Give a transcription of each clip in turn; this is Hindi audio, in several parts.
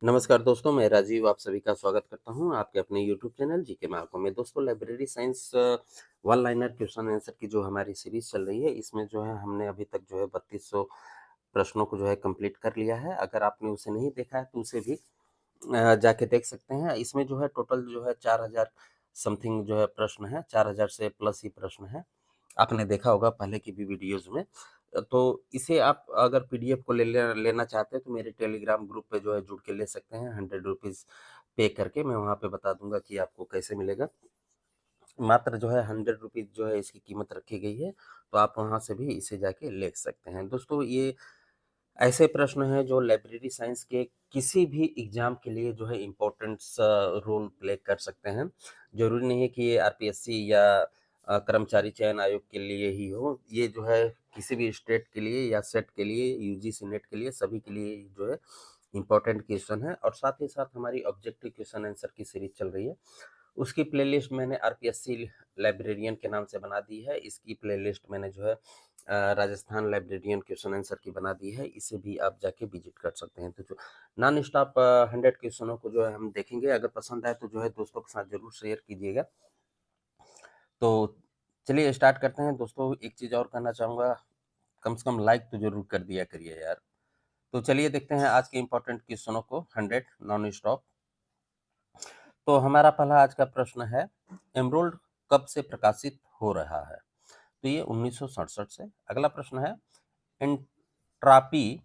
नमस्कार दोस्तों, मैं राजीव आप सभी का स्वागत करता हूं आपके अपने यूट्यूब चैनल जीके में आंखों में। दोस्तों, library science one liner question answer की जो हमारी सीरीज चल रही है, इसमें जो है हमने अभी तक जो है 3200 प्रश्नों को जो है कंप्लीट कर लिया है। अगर आपने उसे नहीं देखा है तो उसे भी जाके देख सकते हैं। इसमें जो है टोटल जो है 4000 समथिंग जो है प्रश्न है, 4000 से प्लस ही प्रश्न है। आपने देखा होगा पहले की भी वीडियोज़ में। तो इसे आप अगर पीडीएफ को लेना चाहते हैं तो मेरे टेलीग्राम ग्रुप पे जो है जुड़ के ले सकते हैं, ₹100 पे करके। मैं वहाँ पे बता दूँगा कि आपको कैसे मिलेगा। मात्र जो है ₹100 जो है इसकी कीमत रखी गई है, तो आप वहाँ से भी इसे जाके ले सकते हैं। दोस्तों, ये ऐसे प्रश्न हैं जो लाइब्रेरी साइंस के किसी भी एग्ज़ाम के लिए जो है इम्पोर्टेंस रोल प्ले कर सकते हैं। ज़रूरी नहीं है कि ये आरपीएससी या कर्मचारी चयन आयोग के लिए ही हो। ये जो है किसी भी स्टेट के लिए या सेट के लिए, यूजीसी नेट के लिए, सभी के लिए जो है इम्पोर्टेंट क्वेश्चन है। और साथ ही साथ हमारी ऑब्जेक्टिव क्वेश्चन आंसर की सीरीज चल रही है। उसकी प्लेलिस्ट मैंने आरपीएससी लाइब्रेरियन के नाम से बना दी है। इसकी प्लेलिस्ट मैंने जो है राजस्थान लाइब्रेरियन क्वेश्चन आंसर की बना दी है। इसे भी आप जाके विजिट कर सकते हैं। तो जो नॉन स्टॉप 100 क्वेश्चनों को जो है हम देखेंगे। अगर पसंद आए तो जो है दोस्तों के साथ जरूर शेयर कीजिएगा। तो चलिए स्टार्ट करते हैं। दोस्तों, एक चीज़ और कहना चाहूँगा, कम से कम लाइक तो जरूर कर दिया करिए यार। तो चलिए देखते हैं आज के इम्पोर्टेंट क्वेश्चनों को, 100 नॉन स्टॉप। तो हमारा पहला आज का प्रश्न है, एमरोल्ड कब से प्रकाशित हो रहा है? तो ये 1967 से। अगला प्रश्न है, एंट्रापी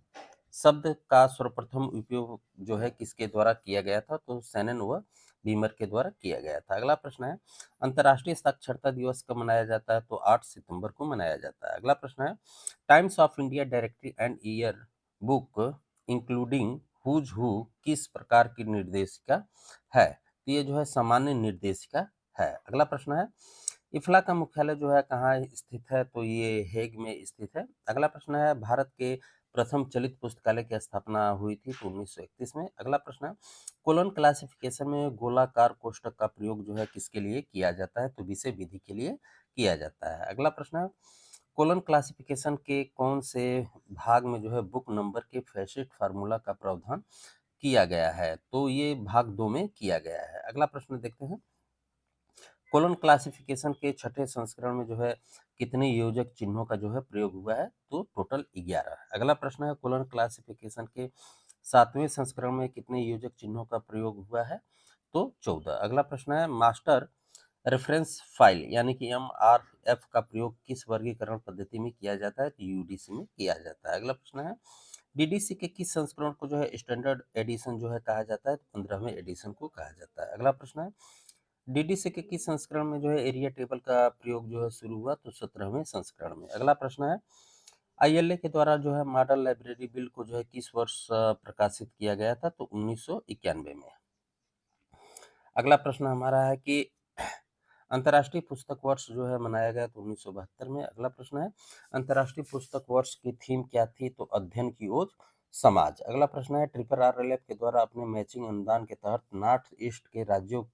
शब्द का सर्वप्रथम उपयोग जो है किसके द्वारा किया गया था? तो सैनन व बीमर के द्वारा किया गया था। अगला प्रश्न है, अंतर्राष्ट्रीय साक्षरता दिवस कब मनाया जाता है? तो 8 सितंबर को मनाया जाता है। अगला प्रश्न है, Times of India directory and year book including who's who किस प्रकार की निर्देशिका है? तो ये जो है सामान्य निर्देशिका है। अगला प्रश्न है, इफ्ला का मुख्यालय जो है कहाँ स्थित है? तो ये हेग में स्थित है। अगला प्रश्न है, भारत के प्रथम चलित पुस्तकालय की स्थापना हुई थी? तो 1931 में। अगला प्रश्न है, कोलन क्लासिफिकेशन में गोलाकार कोष्ठक का प्रयोग जो है किसके लिए किया जाता है? तो विषय विधि के लिए किया जाता है। अगला प्रश्न है, कोलन क्लासिफिकेशन के कौन से भाग में जो है बुक नंबर के फैसिट फार्मूला का प्रावधान किया गया है? तो ये भाग 2 में किया गया है। अगला प्रश्न देखते हैं, कोलन क्लासिफिकेशन के छठे संस्करण में जो है कितने योजक चिन्हों का जो है प्रयोग हुआ है? तो टोटल 11। अगला प्रश्न है, कोलन क्लासिफिकेशन के सातवें संस्करण में कितने योजक चिन्हों का प्रयोग हुआ है? तो 14। अगला प्रश्न है, मास्टर रेफरेंस फाइल यानी कि एमआरएफ का प्रयोग किस वर्गीकरण पद्धति में किया जाता है? तो यूडीसी में किया जाता है। अगला प्रश्न है, डीडीसी के किस संस्करण को जो है स्टैंडर्ड एडिशन जो है कहा जाता है? तो 15वें एडिशन को कहा जाता है। अगला प्रश्न है, डीडीसी के किस संस्करण में जो है एरिया टेबल का प्रयोग जो है शुरू हुआ? तो 17वें संस्करण में। अगला प्रश्न है, आईएलए के द्वारा जो है मॉडल लाइब्रेरी बिल को जो है किस वर्ष प्रकाशित किया गया था? तो 1991 में। अगला प्रश्न हमारा है कि अंतर्राष्ट्रीय पुस्तक वर्ष जो है मनाया गया तो 1972 में। अगला प्रश्न है, अंतर्राष्ट्रीय पुस्तक वर्ष की थीम क्या थी? तो अध्ययन की ओर समाज। अगला प्रश्न है, ट्रिपल आरएलएफ के द्वारा अपने मैचिंग अनुदान के तहत नॉर्थ ईस्ट के राज्यों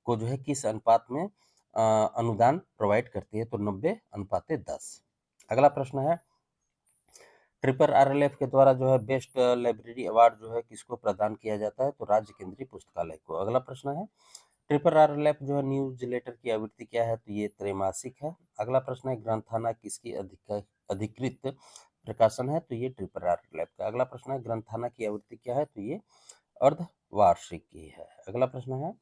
को जो है किस अनुपात में अनुदान प्रोवाइड करती है? तो 90:10। अगला प्रश्न है, ट्रिपल आरएलएफ के द्वारा जो है बेस्ट लाइब्रेरी अवार्ड जो है किसको प्रदान किया जाता है? तो राज्य केंद्रीय पुस्तकालय को। अगला प्रश्न है, ट्रिपल आरएलएफ जो है न्यूज लेटर की आवृत्ति क्या है? तो ये त्रैमासिक है। अगला प्रश्न है, ग्रंथाना किसकी अधिकृत प्रकाशन है? तो ये ट्रिपल आरएलएफ का। अगला प्रश्न है, ग्रंथाना की आवृत्ति क्या है? तो ये अर्धवार्षिक की है। अगला प्रश्न है,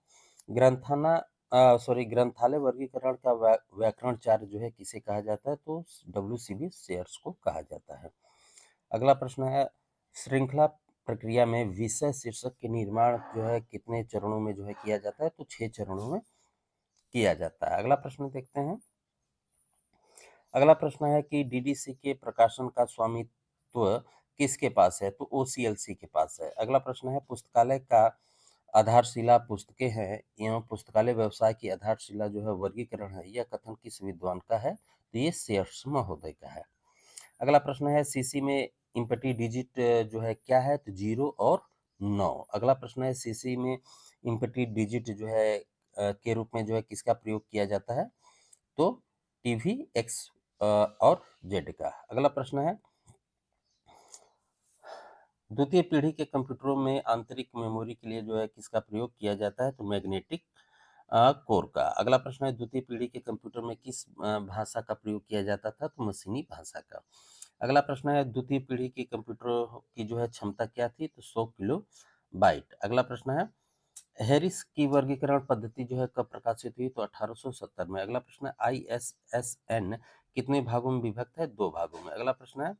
ग्रंथालय वर्गीकरण का व्याकरणचार्य जो है किसे कहा जाता है? तो डब्ल्यूसीबी शेयर्स को कहा जाता है। अगला प्रश्न है, श्रृंखला प्रक्रिया में विषय शीर्षक के निर्माण जो है कितने चरणों में जो है किया जाता है? तो 6 चरणों में किया जाता है। अगला प्रश्न देखते हैं, अगला प्रश्न है कि डीडीसी के प्रकाशन का स्वामित्व किसके पास है? तो ओसीएलसी के पास है। अगला प्रश्न है, पुस्तकालय का आधारशिला पुस्तकें हैं एवं पुस्तकालय व्यवसाय की आधारशिला जो है वर्गीकरण है, यह कथन किस विद्वान का है? तो ये शेयर्स महोदय का है। अगला प्रश्न है, सीसी में इम्पटी डिजिट जो है क्या है? तो 0 और 9। अगला प्रश्न है, सीसी में इम्पटी डिजिट जो है के रूप में जो है किसका प्रयोग किया जाता है? तो टीवी एक्स और जेड का। अगला प्रश्न है, द्वितीय पीढ़ी के कंप्यूटरों में आंतरिक मेमोरी के लिए जो है किसका प्रयोग किया जाता है, तो मैग्नेटिक कोर का। अगला प्रश्न है द्वितीय पीढ़ी के कंप्यूटर में किस भाषा का प्रयोग किया जाता था, तो मशीनी भाषा का। अगला प्रश्न है द्वितीय पीढ़ी के कंप्यूटरों की जो है क्षमता क्या थी, तो 100 किलो बाइट। अगला प्रश्न है हैरिस की वर्गीकरण पद्धति जो है कब प्रकाशित हुई, तो 1870 में। अगला प्रश्न है ISSN कितने भागों में विभक्त है, 2 भागों में। अगला प्रश्न है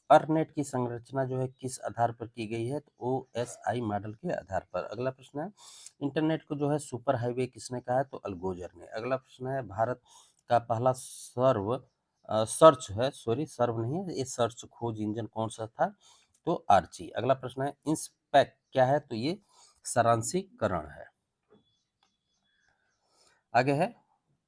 अर्नेट की संरचना जो है किस आधार पर की गई है, तो OSI मॉडल के आधार पर। अगला प्रश्न है इंटरनेट को जो है सुपर हाईवे किसने कहा है, तो अल्गोजर ने। अगला प्रश्न है भारत का पहला सर्च है, सॉरी सर्व नहीं है, ये सर्च खोज इंजन कौन सा था, तो आर्ची। अगला प्रश्न है इंस्पेक्ट क्या है, तो ये सारांशीकरण है। आगे है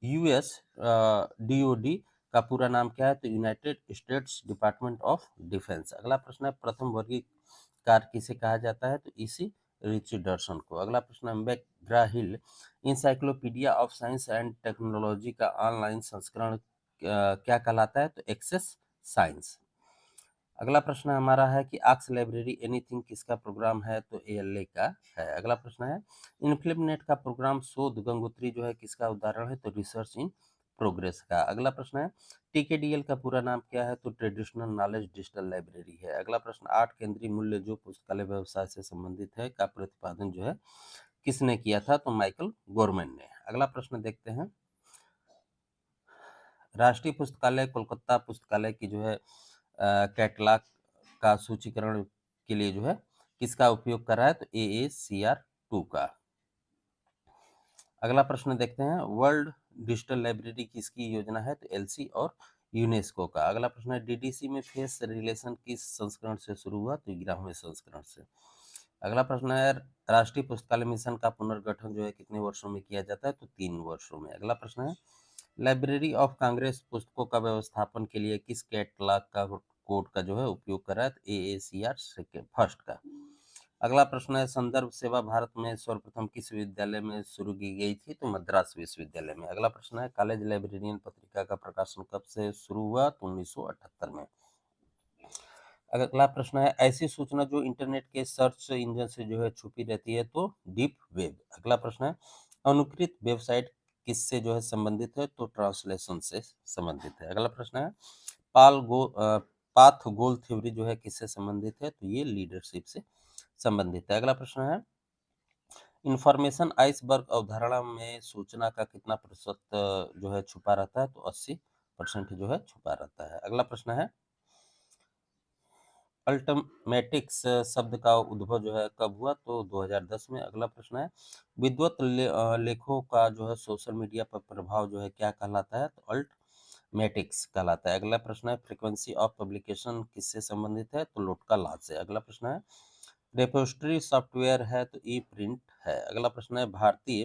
यूएस DOD का पूरा नाम क्या है, तो United states department of defence. अगला प्रश्न है प्रथम वर्गीकार किसे कहा जाता है, तो इसी रिचर्डसन को। अगला प्रश्न है McGraw Hill encyclopedia of science and technology का ऑनलाइन संस्करण क्या कहलाता है, तो एक्सेस साइंस। अगला प्रश्न हमारा है कि आक्स लाइब्रेरी एनीथिंग किसका प्रोग्राम है, तो ALA का है। अगला प्रश्न है इनफ्लिपनेट का प्रोग्राम शोध गंगोत्री जो है किसका उदाहरण है, तो रिसर्च इन प्रोग्रेस का। अगला प्रश्न है TKDL का पूरा नाम क्या है, तो ट्रेडिशनल नॉलेज डिजिटल लाइब्रेरी है। अगला प्रश्न 8 केंद्रीय मूल्य जो पुस्तकालय व्यवसाय से संबंधित है का प्रतिपादन जो है किसने किया था, तो माइकल गोरमैन ने। अगला प्रश्न देखते हैं राष्ट्रीय पुस्तकालय कोलकाता पुस्तकालय की जो है कैटलॉग का सूचीकरण के लिए जो है किसका उपयोग कर रहा है, तो AACR2 का। अगला प्रश्न देखते हैं वर्ल्ड डिजिटल लाइब्रेरी किसकी योजना है, तो LC और यूनेस्को का। अगला प्रश्न है DDC में फेस रिलेशन किस संस्करण से शुरू हुआ, तो 11वें संस्करण से। अगला प्रश्न है राष्ट्रीय पुस्तकालय मिशन का पुनर्गठन जो है कितने वर्षों में किया जाता है, तो 3 वर्षों में। अगला प्रश्न है लाइब्रेरी ऑफ कांग्रेस पुस्तकों का व्यवस्थापन के लिए किस कैटलॉग का कोड का जो है उपयोग कर रहा है, तो AACR सेकेंड फर्स्ट का। अगला प्रश्न है संदर्भ सेवा भारत में सर्वप्रथम किस विद्यालय में शुरू की गई थी, तो मद्रास विश्वविद्यालय में। अगला प्रश्न है कॉलेज लाइब्रेरियन पत्रिका का प्रकाशन कब से शुरू हुआ, तो 1978 में। अगला प्रश्न है ऐसी सूचना जो इंटरनेट के सर्च इंजन से जो है छुपी रहती है, तो डीप वेब। अगला प्रश्न है अनुकृत वेबसाइट किससे जो है संबंधित है, तो ट्रांसलेशन से संबंधित है। अगला प्रश्न है पाथ गोल थ्योरी जो है किससे संबंधित है, तो ये लीडरशिप से संबंधित है। अगला प्रश्न है इंफॉर्मेशन आइसबर्ग अवधारणा में सूचना का कितना प्रतिशत जो है छुपा रहता है, तो 80% जो है छुपा रहता है। अगला प्रश्न है अल्टमेटिक्स शब्द का उद्भव जो है कब हुआ, तो 2010 में। अगला प्रश्न है विद्वत लेखों का जो है सोशल मीडिया पर प्रभाव जो है क्या कहलाता है, तो अल्टमेटिक्स कहलाता है। अगला प्रश्न है फ्रीक्वेंसी ऑफ पब्लिकेशन किससे संबंधित है, तो लोटका लॉ से। अगला प्रश्न है रेपोजिटरी सॉफ्टवेयर है, तो ई प्रिंट है। अगला प्रश्न है भारतीय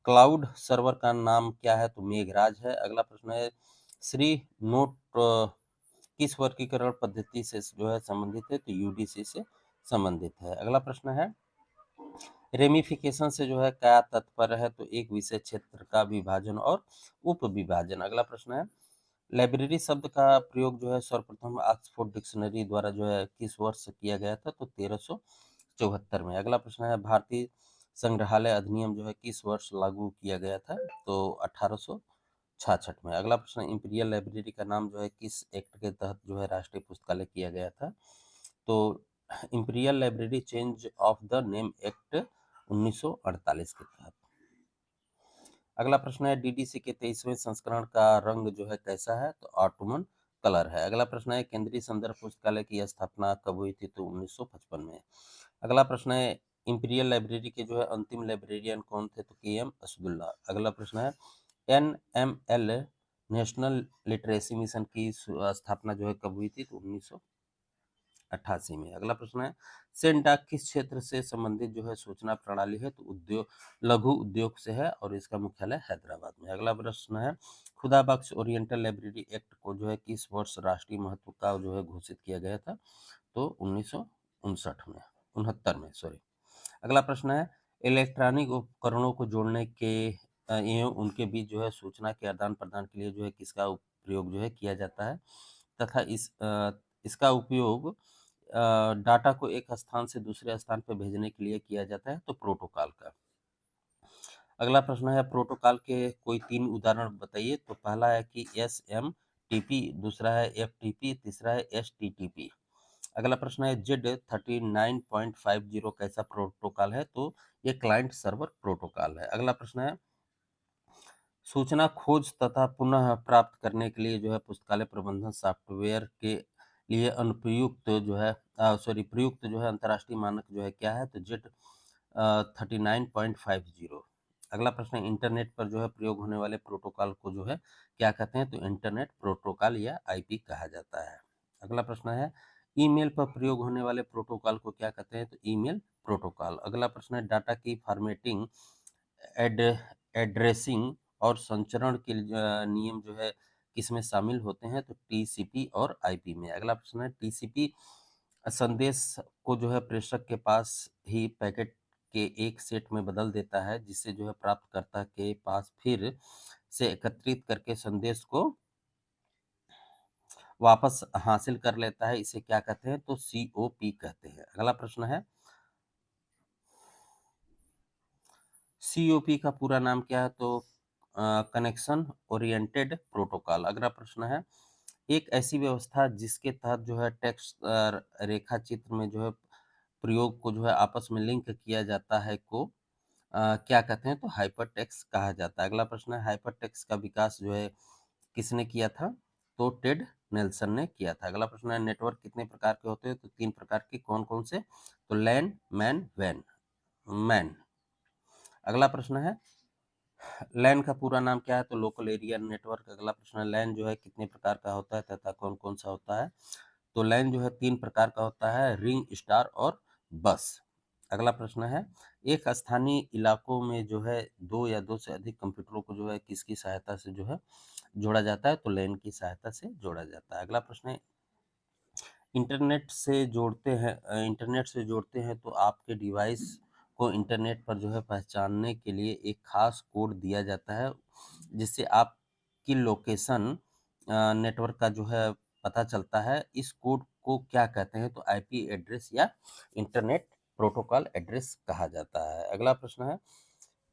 क्लाउड सर्वर का नाम क्या है, तो मेघराज है। अगला प्रश्न है श्री नोट किस वर्गीकरण पद्धति से जो है संबंधित है, तो UDC से संबंधित है। अगला प्रश्न है रेमिफिकेशन से जो है क्या तात्पर्य है, तो एक विषय क्षेत्र का विभाजन और उप विभाजन। अगला प्रश्न है लाइब्रेरी शब्द का प्रयोग जो है सर्वप्रथम ऑक्सफोर्ड डिक्शनरी द्वारा जो है किस वर्ष किया गया था, तो 1374 में। अगला प्रश्न है भारतीय संग्रहालय अधिनियम जो है किस वर्ष लागू किया गया था, तो 1866 में। अगला प्रश्न इंपीरियल लाइब्रेरी का नाम जो है किस एक्ट के तहत जो है राष्ट्रीय पुस्तकालय किया गया था, तो imperial library change of the name act 1948 के तहत। अगला प्रश्न है DDC के 23वें संस्करण का रंग जो है कैसा है, तो ऑटोमन कलर है। अगला प्रश्न है केंद्रीय संदर्भ पुस्तकालय की स्थापना कब हुई थी, तो 1955 में। अगला प्रश्न है इंपीरियल लाइब्रेरी के जो है अंतिम लाइब्रेरियन कौन थे, तो KM असदुल्ला। अगला प्रश्न है NML नेशनल लिटरेसी मिशन की स्थापना जो है कब हुई थी, तो 1988 में। अगला प्रश्न है सेन डाक किस क्षेत्र से संबंधित जो है सूचना प्रणाली है, तो उद्योग लघु उद्योग से है और इसका मुख्यालय हैदराबाद में। अगला प्रश्न है खुदा बख्श ओरिएंटल लाइब्रेरी एक्ट को जो है किस वर्ष राष्ट्रीय महत्व का जो है घोषित किया गया था, तो 1959 में 69 में सॉरी। अगला प्रश्न है इलेक्ट्रॉनिक उपकरणों को जोड़ने के एवं उनके बीच जो है सूचना के आदान प्रदान के लिए जो है किसका प्रयोग जो है किया जाता है, तथा इसका उपयोग डाटा को एक स्थान से दूसरे स्थान पे भेजने के लिए किया जाता है? तो प्रोटोकॉल का। अगला प्रश्न है प्रोटोकॉल के कोई 3 उदाहरण बताइए। तो पहला है कि एसएमटीपी, दूसरा है एफटीपी, तीसरा है एचटीटीपी। अगला प्रश्न है जेड 39.50 कैसा प्रोटोकॉल है? तो ये क्लाइंट सर्वर प्रोटोकॉल है। अगला प्रश्न है सूचना खोज तथा पुनः प्राप्त करने के लिए जो है पुस्तकालय प्रबंधन सॉफ्टवेयर के लिए अनुपयुक्त जो है प्रयुक्त जो है अंतर्राष्ट्रीय मानक जो है क्या है? तो जेट 39.50। अगला प्रश्न है इंटरनेट पर जो है प्रयोग होने वाले प्रोटोकॉल को जो है क्या कहते हैं? तो इंटरनेट प्रोटोकॉल या आईपी कहा जाता है। अगला प्रश्न है ईमेल पर प्रयोग होने वाले प्रोटोकॉल को क्या कहते हैं? तो ईमेल प्रोटोकॉल। अगला प्रश्न है डाटा की फॉर्मेटिंग, एड एड्रेसिंग और संचरण के नियम जो है किसमें शामिल होते हैं? तो टीसीपी और आईपी में। अगला प्रश्न है टीसीपी संदेश को जो है प्रेषक के पास ही पैकेट के एक सेट में बदल देता है, जिसे जो है प्राप्तकर्ता के पास फिर से एकत्रित करके संदेश को वापस हासिल कर लेता है। इसे क्या कहते हैं? तो सीओपी कहते हैं। अगला प्रश्न है सीओपी का पूरा नाम क्या है? तो कनेक्शन ओरिएंटेड प्रोटोकॉल। अगला प्रश्न है एक ऐसी व्यवस्था जिसके तहत जो है टेक्स्ट रेखा चित्र में जो है प्रयोग को जो है आपस में लिंक किया जाता है को क्या कहते हैं? तो हाइपरटेक्स्ट कहा जाता है। अगला प्रश्न है हाइपरटेक्स्ट का विकास जो है किसने किया था? तो टेड नेल्सन ने किया था। अगला प्रश्न है नेटवर्क कितने प्रकार के होते हैं? तो 3 प्रकार के। कौन कौन से? तो लैन, मैन, वैन। मैन। अगला प्रश्न है लैन का पूरा नाम क्या है? तो लोकल एरिया नेटवर्क। अगला प्रश्न है लैन जो है कितने प्रकार का होता है तथा कौन कौन सा होता है? तो लैन जो है 3 प्रकार का होता है, रिंग, स्टार और बस। अगला प्रश्न है एक स्थानीय इलाकों में जो है 2 या 2 से अधिक कंप्यूटरों को जो है किसकी सहायता से जो है जोड़ा जाता है? तो लैन की सहायता से जोड़ा जाता है। अगला प्रश्न है इंटरनेट से जोड़ते हैं तो आपके डिवाइस को इंटरनेट पर जो है पहचानने के लिए एक खास कोड दिया जाता है, जिससे आपकी लोकेशन नेटवर्क का जो है पता चलता है। इस कोड को क्या कहते हैं? तो आईपी एड्रेस या इंटरनेट प्रोटोकॉल एड्रेस कहा जाता है। अगला प्रश्न है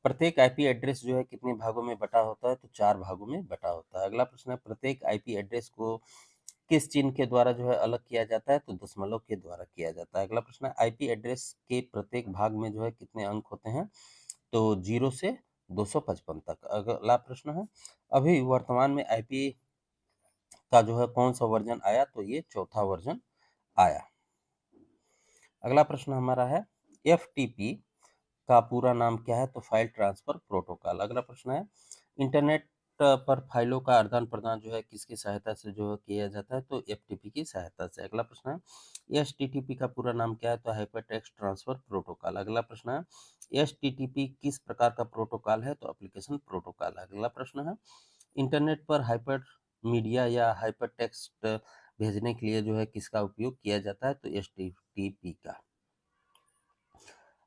प्रत्येक आईपी एड्रेस जो है कितने भागों में बटा होता है? तो 4 भागों में बटा होता है। अगला प्रश्न है प्रत्येक आईपी एड्रेस को किस चिन्ह के द्वारा जो है अलग किया जाता है? तो दशमलव के द्वारा किया जाता है। अगला प्रश्न है आईपी एड्रेस के प्रत्येक भाग में जो है कितने अंक होते हैं? तो 0 से 255 तक। अगला प्रश्न है अभी वर्तमान में आईपी का जो है कौन सा वर्जन आया? तो ये चौथा वर्जन आया। अगला प्रश्न हमारा है एफटीपी का पूरा नाम क्या है? तो फाइल ट्रांसफर प्रोटोकॉल। अगला प्रश्न है इंटरनेट पर फाइलों का आदान प्रदान जो है किसकी सहायता से जो है किया जाता है? तो एफटीपी की सहायता से। अगला प्रश्न है एचटीटीपी का पूरा नाम क्या है? तो हाइपर टेक्स्ट ट्रांसफर प्रोटोकॉल। अगला प्रश्न है एचटीटीपी किस प्रकार का प्रोटोकॉल है? तो एप्लीकेशन प्रोटोकॉल। अगला प्रश्न है इंटरनेट पर हाइपर मीडिया या हाइपर टेक्स्ट भेजने के लिए जो है किसका उपयोग किया जाता है? तो एचटीटीपी का।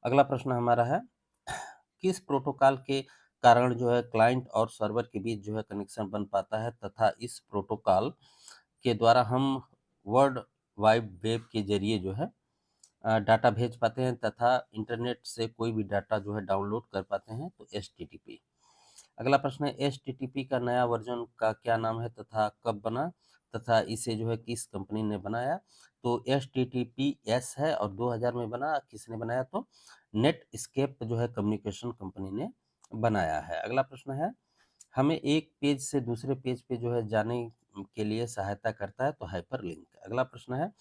अगला प्रश्न हमारा है किस प्रोटोकॉल के कारण जो है क्लाइंट और सर्वर के बीच जो है कनेक्शन बन पाता है तथा इस प्रोटोकॉल के द्वारा हम वर्ल्ड वाइड वेब के जरिए जो है डाटा भेज पाते हैं तथा इंटरनेट से कोई भी डाटा जो है डाउनलोड कर पाते हैं? तो एचटीटीपी। अगला प्रश्न है एचटीटीपी का नया वर्जन का क्या नाम है तथा कब बना तथा इसे जो है किस कंपनी ने बनाया? तो एचटीटीपी एस है और 2000 में बना। किसने बनाया? तो नेटस्केप जो है कम्युनिकेशन कंपनी ने बनाया है। अगला प्रश्न है हमें एक पेज से दूसरे पेज पे जो है जाने के लिए सहायता करता है? तो हाइपरलिंक। अगला प्रश्न है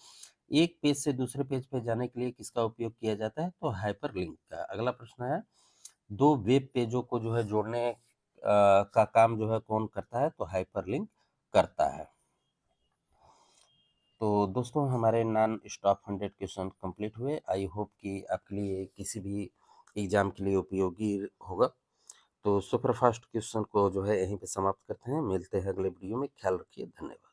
एक पेज से दूसरे पेज पे जाने के लिए किसका उपयोग किया जाता है? तो हाइपरलिंक का। अगला प्रश्न है 2 वेब पेजों को जो है जोड़ने का काम जो है कौन करता है? तो हाइपरलिंक करता है। तो दोस्तों हमारे नॉन स्टॉप 100 क्वेश्चन कंप्लीट हुए। आई होप कि आपके लिए किसी भी एग्जाम के लिए उपयोगी होगा। तो सुपरफास्ट क्वेश्चन को जो है यहीं पे समाप्त करते हैं। मिलते हैं अगले वीडियो में। ख्याल रखिए। धन्यवाद।